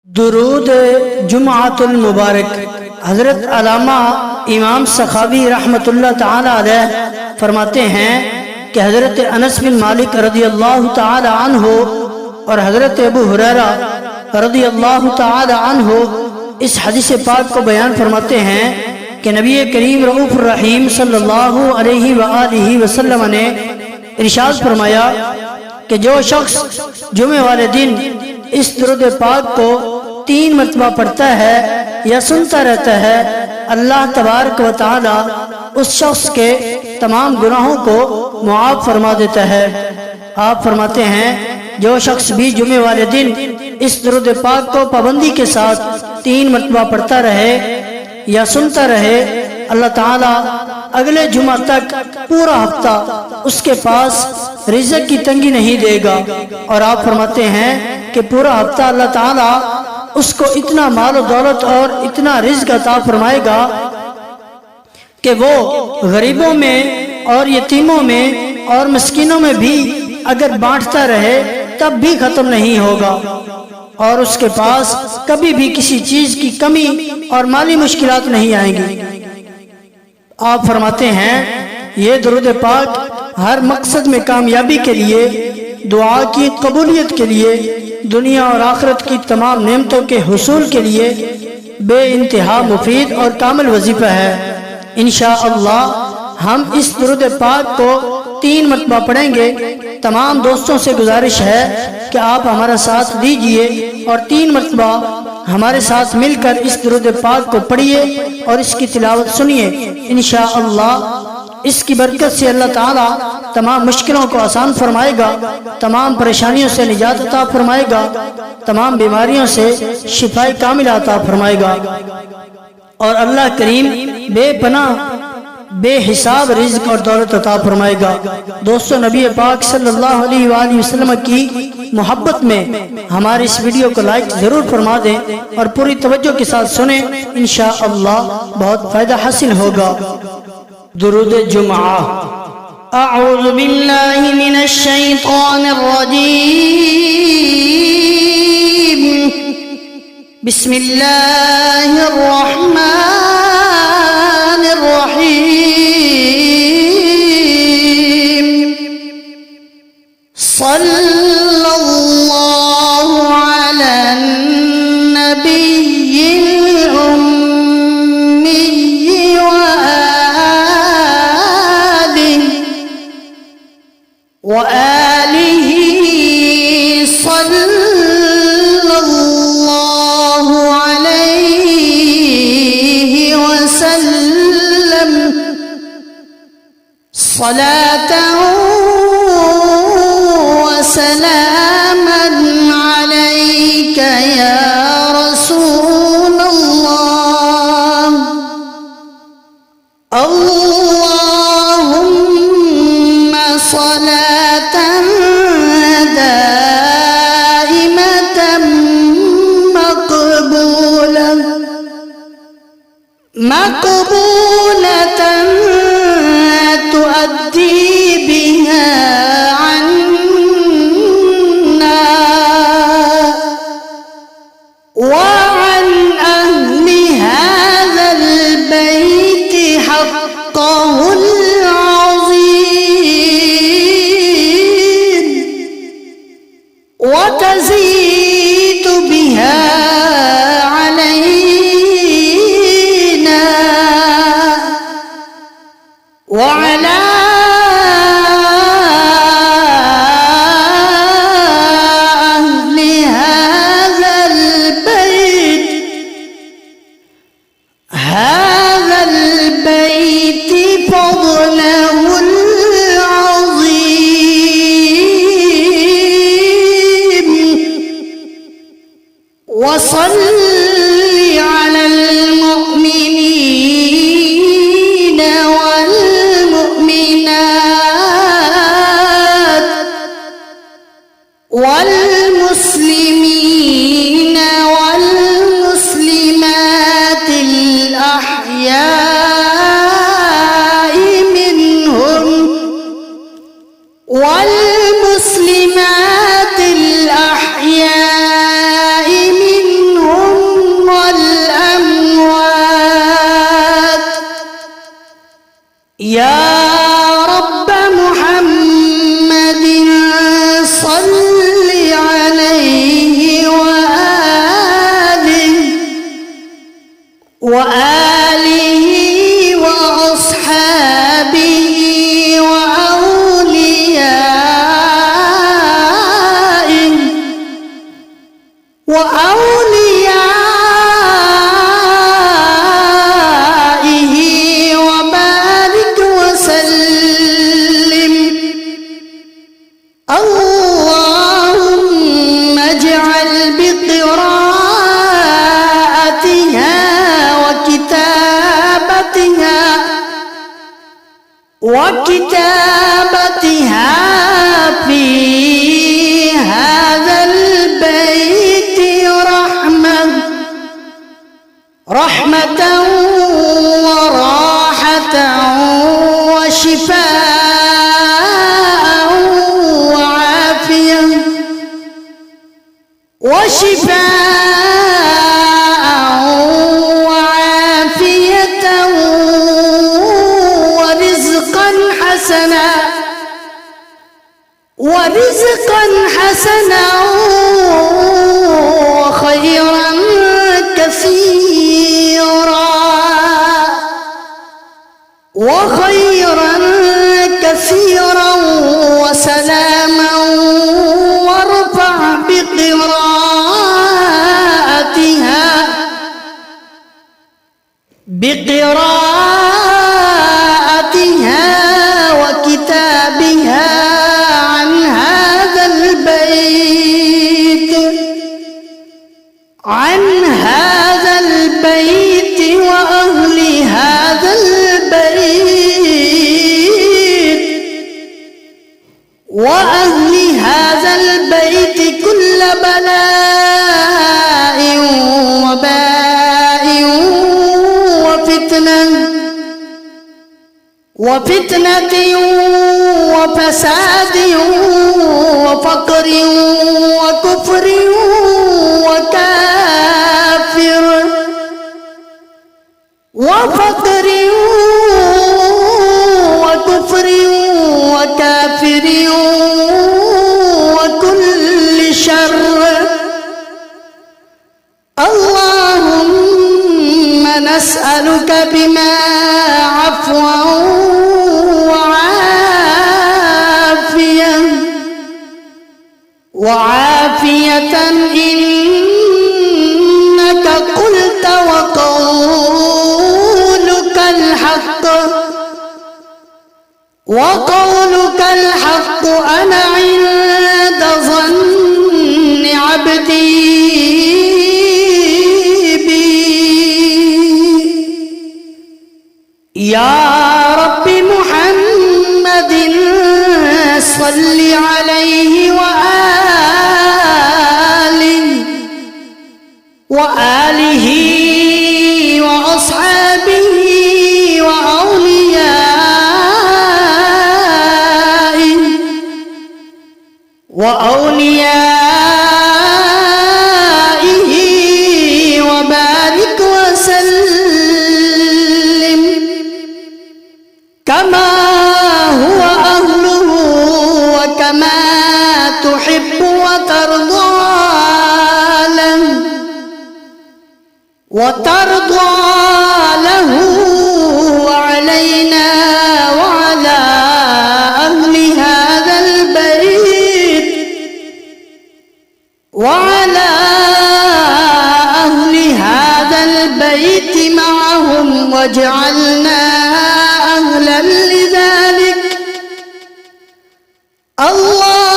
दुरूद जुमाअतुल मुबारक। हज़रत अल्लामा इमाम सखावी रहमतुल्लाह ताला अलैह फरमाते हैं कि हज़रत अनस बिन मालिक रज़ियल्लाहु ताला अन्हु और हज़रत अबू हुरैरा रज़ियल्लाहु ताला अन्हु इस हदीस पाक को बयान फरमाते हैं कि नबी करीम रऊफ़ुर रहीम सल्लल्लाहु अलैहि वआलिहि वसल्लम ने इरशाद फरमाया कि जो शख्स जुमे वाले दिन इस दुरूद पाक को 3 मरतबा पढ़ता है या सुनता रहता है, अल्लाह तबारक व तआला उस शख्स के तमाम गुनाहों को मुआफ़ फरमा देता है। आप फरमाते हैं जो शख्स भी जुमे वाले दिन इस दुरूद पाक को पाबंदी के साथ 3 मरतबा पढ़ता रहे या सुनता रहे, अल्लाह ताला अगले जुमा तक पूरा हफ्ता उसके पास रिज़्क़ की तंगी नहीं देगा। और आप फरमाते हैं कि पूरा हफ्ता अल्लाह ताला उसको इतना माल और दौलत और इतना रिज़्क़ अता फरमाएगा कि वो गरीबों में और यतीमों में और मिस्कीनों में भी अगर बांटता रहे तब भी खत्म नहीं होगा और उसके पास कभी भी किसी चीज की कमी और माली मुश्किलात नहीं आएंगी। आप फरमाते हैं ये दुरूद पाक हर मकसद में कामयाबी के लिए, दुआ की कबूलियत के लिए, दुनिया और आखिरत की तमाम नेमतों के हुसूल के लिए बे इंतहा मुफीद और कामिल वजीफा है। इंशाअल्लाह हम इस दुरूद पाक को 3 मरतबा पढ़ेंगे। तमाम दोस्तों से गुजारिश है कि आप हमारा साथ दीजिए और 3 मरतबा हमारे साथ मिलकर इस दुरूद पाक को पढ़िए और इसकी तिलावत सुनिए। इंशाअल्लाह इसकी बरकत से अल्लाह ताला तमाम मुश्किलों को आसान फरमाएगा, तमाम परेशानियों से निजात अता फरमाएगा, तमाम बीमारियों से शिफाए कामिल अता फरमाएगा और अल्लाह करीम बेपनाह बेहिसाब रिज़्क़ और दौलत अता फरमाएगा। दोस्तों, नबी पाक सल्लल्लाहु अलैहि वसल्लम की मोहब्बत में हमारी इस वीडियो को लाइक जरूर फरमा दें और पूरी तवज्जो के साथ सुने, इंशाअल्लाह बहुत फायदा हासिल होगा। दुरूद जुमा। अऊज़ु बिल्लाहि मिनश शैतानिर रजीम। बिस्मिल्लाहिर रहमानिर रहीम। सल्लल्लाहु अलन नबिय्यिल उम्मी व आलिहि सल्लल्लाहु अलैहि वसल्लम सलातन व सलामन अलैका या रसूलल्लाह। अल्लाहुम्मा सलातन दाइमतन मक़बूलतन तुअद्दी बिहा अन्ना व अन अहली हाज़ल बैत हक़्क़हुल अज़ीम व तज़ीद बिहा अलैना व अला अहली हाज़ल बैत फ़ज़लहुल अज़ीम व सल्लि अलल मुअमिनीन वल मुअमिनात वल मुस्लिमीन वल मुस्लिमातिल अहयाई मिनहुम वल मुस्लिमातिल अहयाई मिनहुम وكتابتها في هذا البيت رحمة وراحة وشفاء وعافية ورزقا حسنا وخيرا كثيرا وسلاما وارفع بقراءتها وكتابها عن هذا البيت وأهل هذا البيت كل بلاء وباء وفتنة وفساد وفقر وكفر وكافر وكل شر. اللهم نسألك بما عفوا وعافية إنك قلت وقولك الحق أنا عند ظن عبدي بي. يا رب محمد صل عليه وآله وأصحابه وأوليائه وبارك وسلم كما هو أهله وكما تحب وترضى له وعلينا وعلى أهل هذا البيت معهم واجعلنا أهلا لذلك.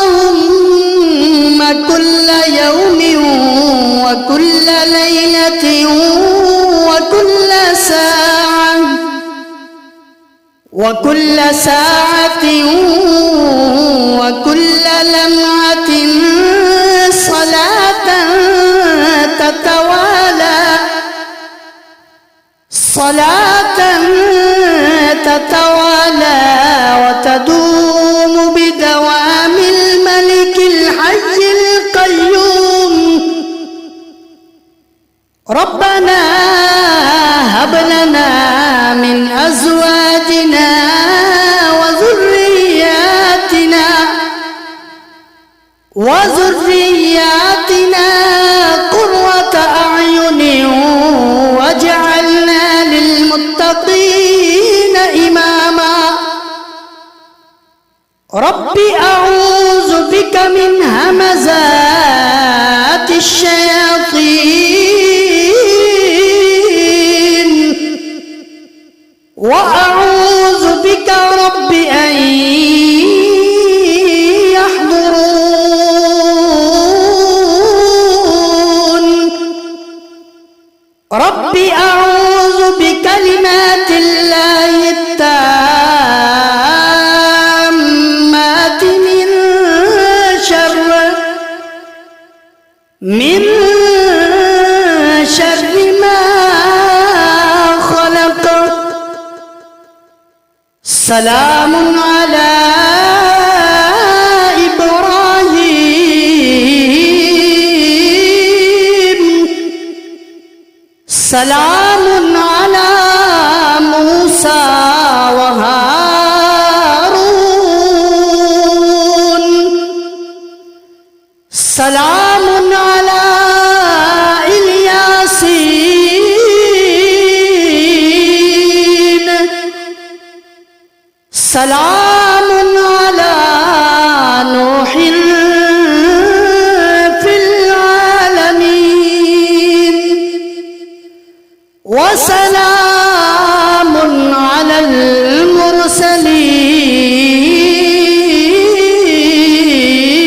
اللهم كل يوم وكل ليلة وكل ساعة وكل لمعة صلاة تتوالى وتدوم بدوام الملك الحي القيوم. ربنا هب لنا من أزواجنا وذرياتنا قرة أعين واجعلنا للمتقين إماما. رب أعوذ بك من همزات الشياطين وأعوذ بك رب أن رب أعوذ بكلمات الله التامة سلام على إبراهيم سلام على موسى وهارون سلام على الياسين سلام على نوح في العالمين وسلام على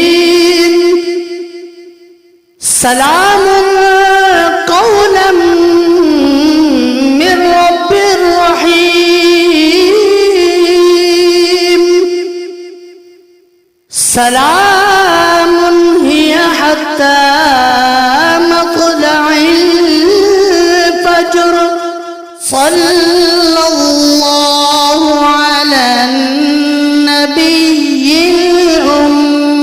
المرسلين سلام قولا من رب رحيم سلام هي حتى مطلع الفجر صلى الله على النبي الأمي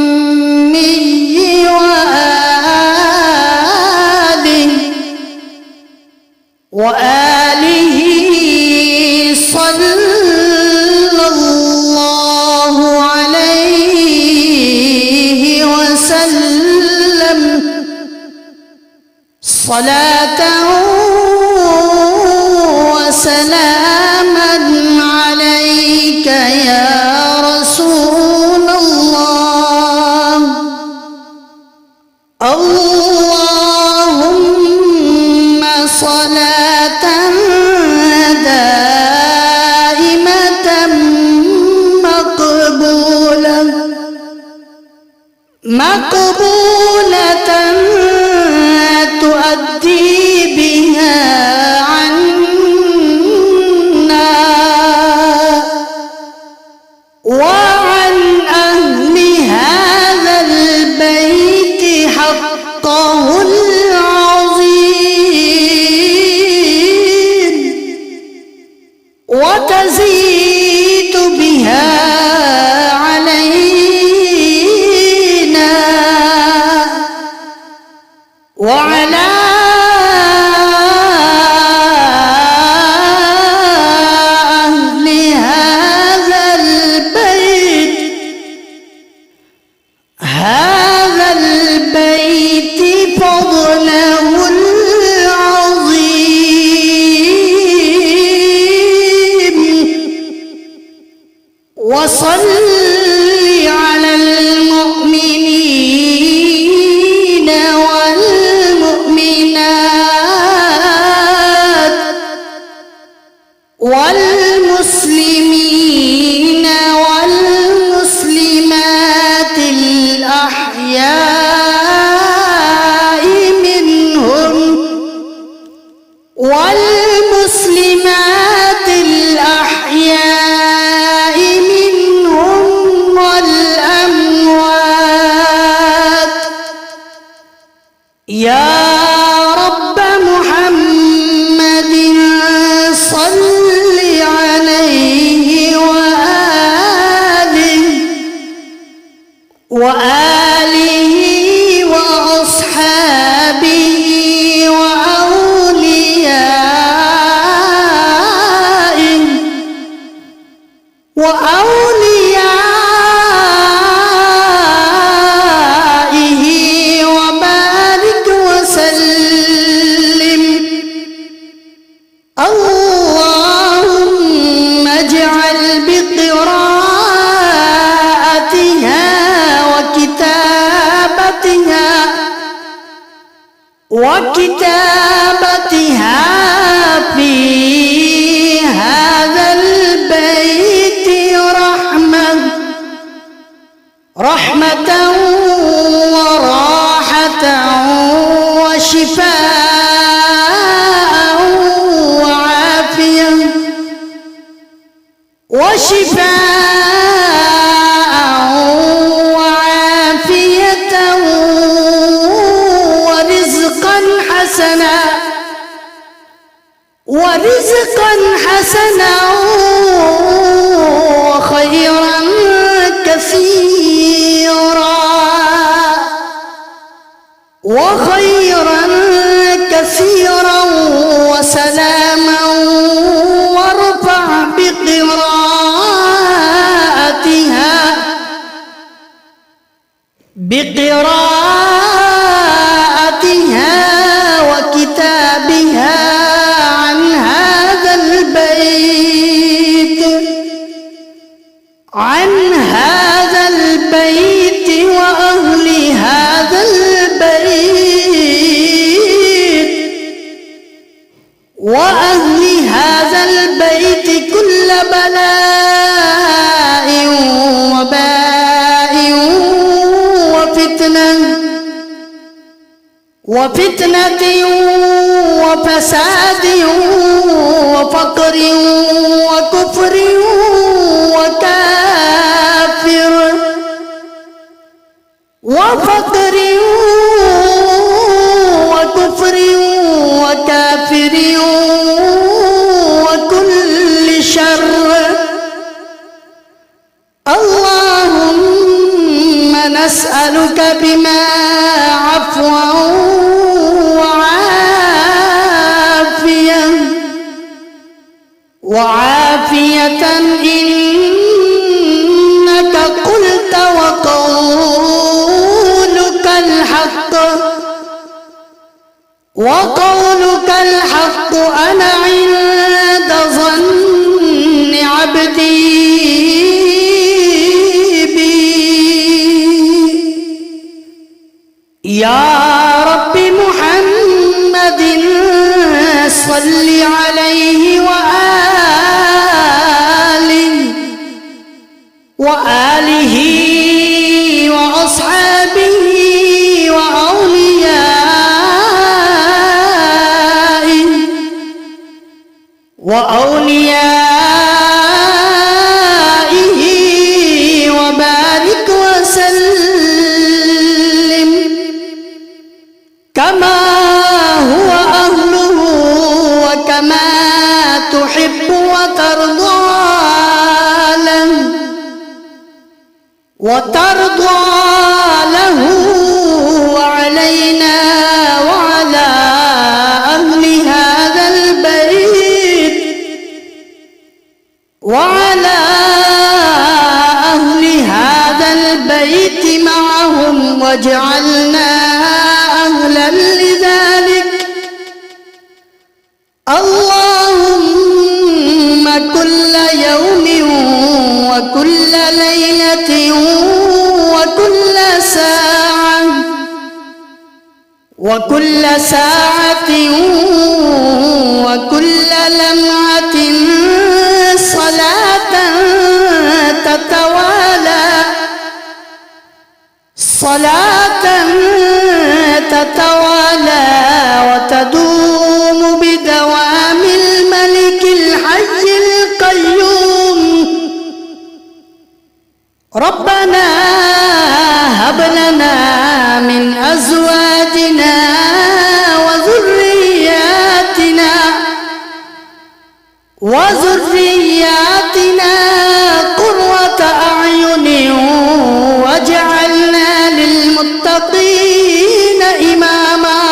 وآله صلى الله عليه وسلم صلاة وسلاما عليك يا رسول الله اللهم صلاة دائمة مقبولة تؤدي بها عنا وعن أهل هذا البيت حقه العظيم وتزيد بها علينا وعلى أهل هذا البيت فضله العظيم وصل على المؤمنين والمؤمنات والمسلمين والمسلمات الأحياء منهم والمسلمات الأحياء منهم والأموات يا رب محمد صل عليه وآله وأصحابه وأوليائه وبارك وسلم اللهم اجعل بقراءتها وكتابتها في هذا البيت رحمة وراحة وشفاء وعافية ورزقا حسنا وخيرا كثيرا وخيرا كثيرا وسلاما وارفع بقراءتها وكتابها عن هذا البيت وأهل هذا البيت كل بلاء وباء وفتنة وفساد وفقر وكفر وكافر وكل شر. اللهم نسألك بما عفوا وعافية إنك قلت وقولك الحق أنا عند ظن عبدي بي. يا رب محمد صل عليه وآله وأصحابه وأوليائه وبارك وسلم كما هو أهله وكما تحب وترضى له وعلينا وعلى أهل هذا البيت معهم واجعلنا أهلا لذلك. اللهم كل يوم وكل ليلة وكل ساعة وكل لمعة صلاة تتوالى وتدوم بدوام الملك الحي القيوم. ربنا هب لنا من أزواجنا وذرياتنا قرة أعين واجعلنا للمتقين إماما.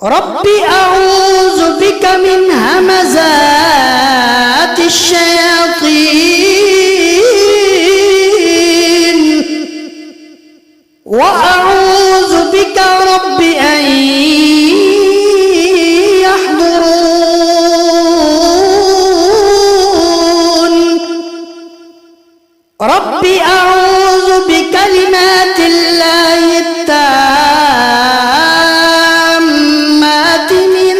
رب أعوذ بك من همزات الشياطين وأعوذ بك رب أن يحضرون. رب أعوذ بكلمات الله التامات من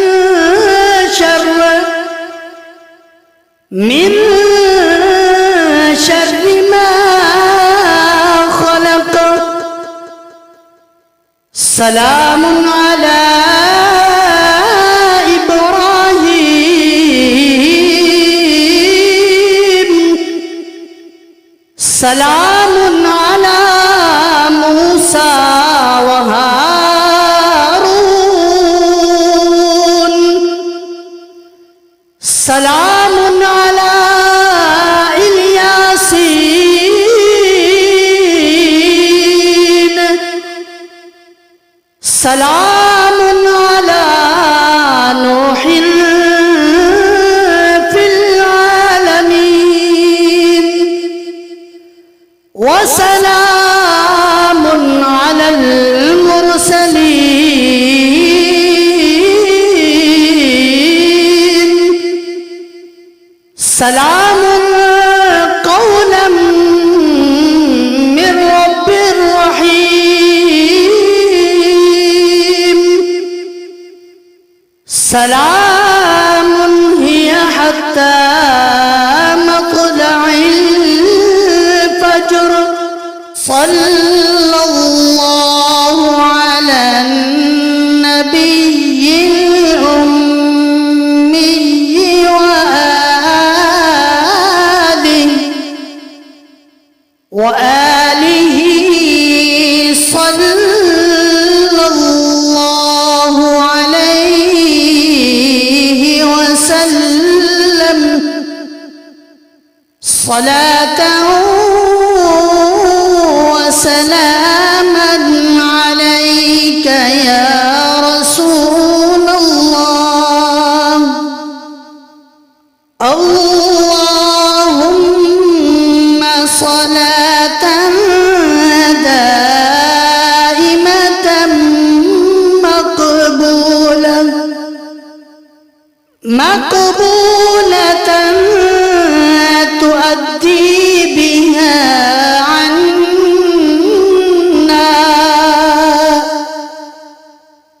شر ما خلق. سلام على إبراهيم سلام على موسى وهارون سلام على سلام على نوح في العالمين وسلام على المرسلين سلام قولا من رب رحيم سلام هي حتى مطلع الفجر صلى الله على النبي الأمي وآله صلى الله عليه وسلم صلاة وسلاما عليك يا رسول الله اللهم صلاة دائمة مقبولة تؤدي بها عنا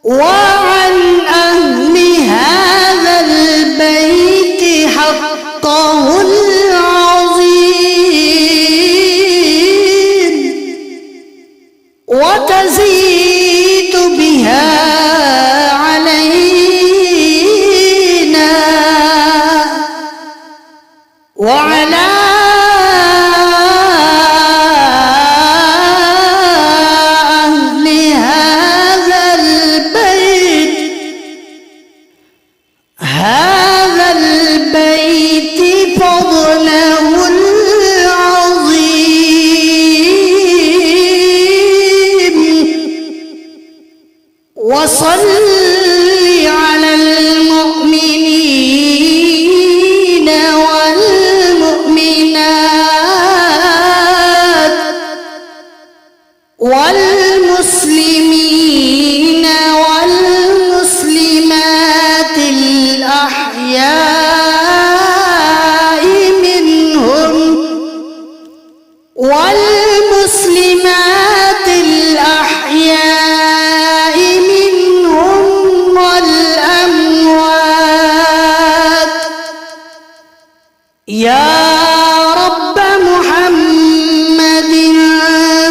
وعن أهل هذا البيت حقه العظيم وتزيد بها علينا وعلى أهل هذا البيت فضله العظيم وصل على المؤمنين والمؤمنات والمسلمين والمسلمات الأحياء منهم والمسلمات الأحياء منهم والأموات يا رب محمد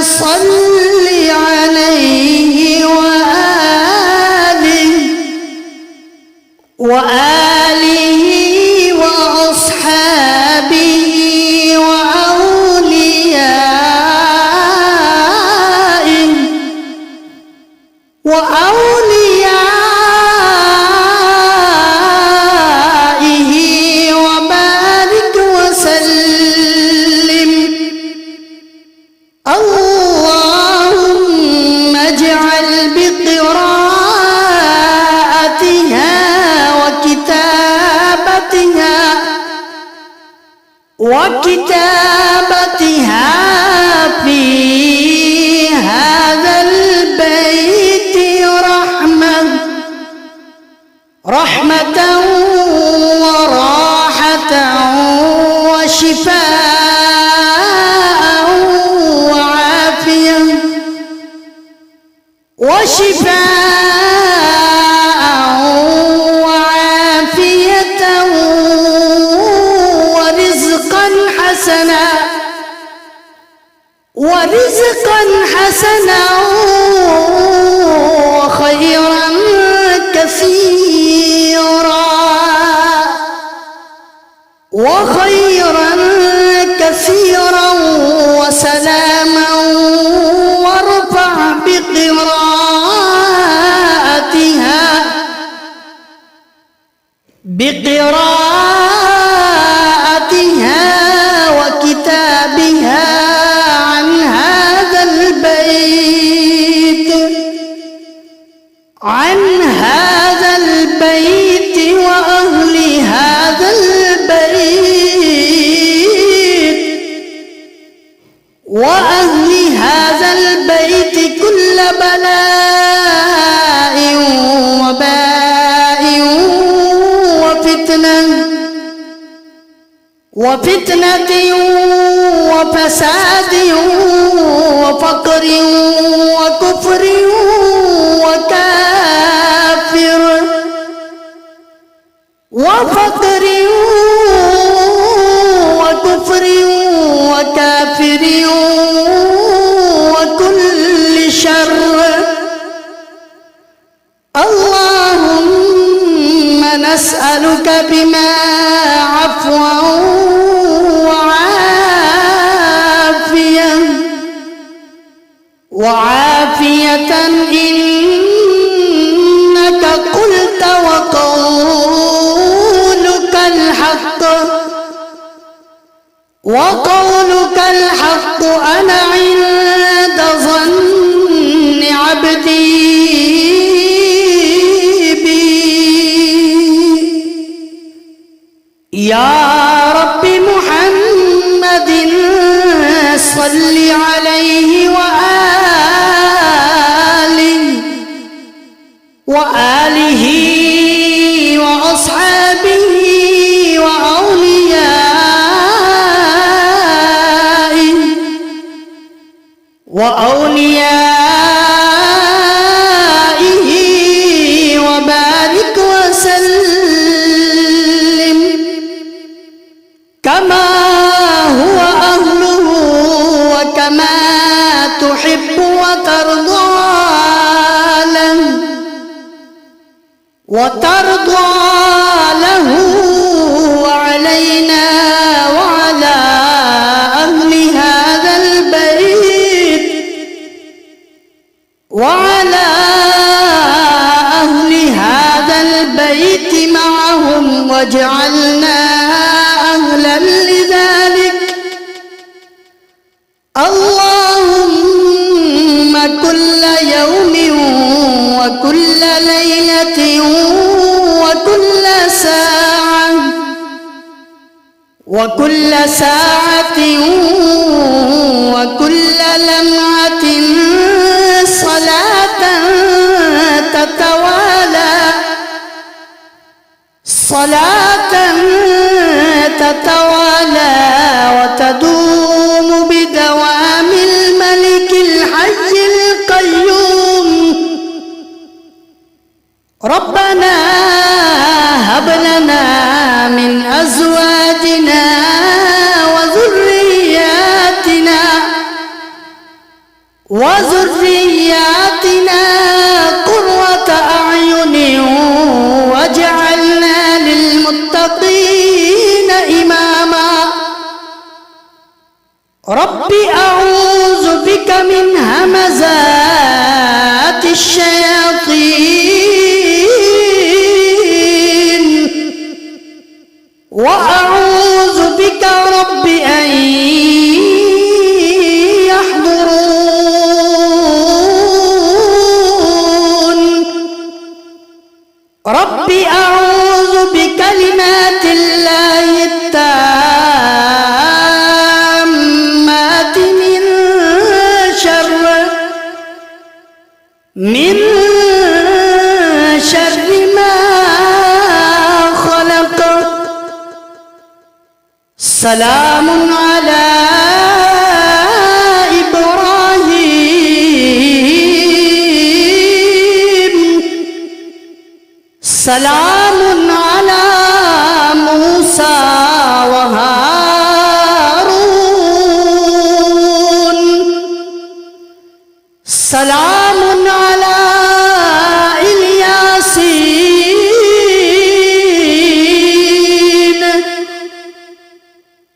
صل عليه وآله وأصحابه وأوليائه وبارك وسلم اللهم اجعل بقراءتها وكتابتها في هذا البيت رحمة وراحة وشفاء وعافية ورزقا حسنا وخيرا كثيرا وسلاما وارفع بقراءتها وكتابها عن هذا البيت عن هذا البيت وأهل هذا البيت وأهل هذا البيت كل بلاء وباء وفتنة وفساد وفقر وكفر وكافر وكل شر. اللهم نسألك بما عفوا وعافية إنك قلت وقولك الحق أنا عند ظن عبدي بي. يا رب محمد صل عليه وآله وأصحابه وأوليائه وبارك وسلم كما هو أهله وكما تحب وترضى له وعلينا وعلى أهل هذا البيت معهم واجعلنا أهلا لذلك. اللهم كل يوم وكل ليلة وكل ساعة وكل لمعة صلاة تتوالى وتدوم بدوام الملك الحي القيوم. ربنا هب لنا من أزواجنا وذرياتنا قرة أعين واجعلنا للمتقين إماما. رب أعوذ بك من همزات الشياطين وأعوذ بك رب أن يحضرون. رب أعوذ بكلمات الله التامات من شر ما خلق. سلام على إبراهيم سلام على موسى وهارون سلام على إلياسين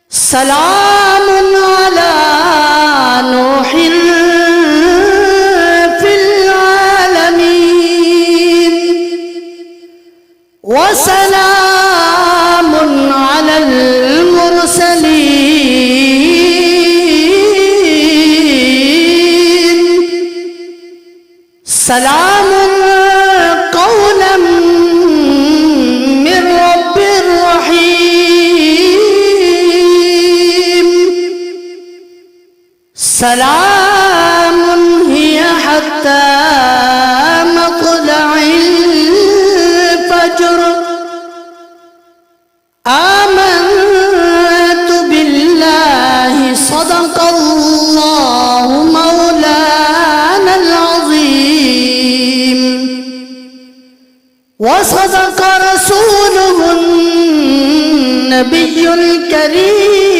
سلام على نوح في العالمين وسلام على المرسلين سلام سلام هي حتى مطلع الفجر آمنت بالله صدق الله مولانا العظيم وصدق رسوله النبي الكريم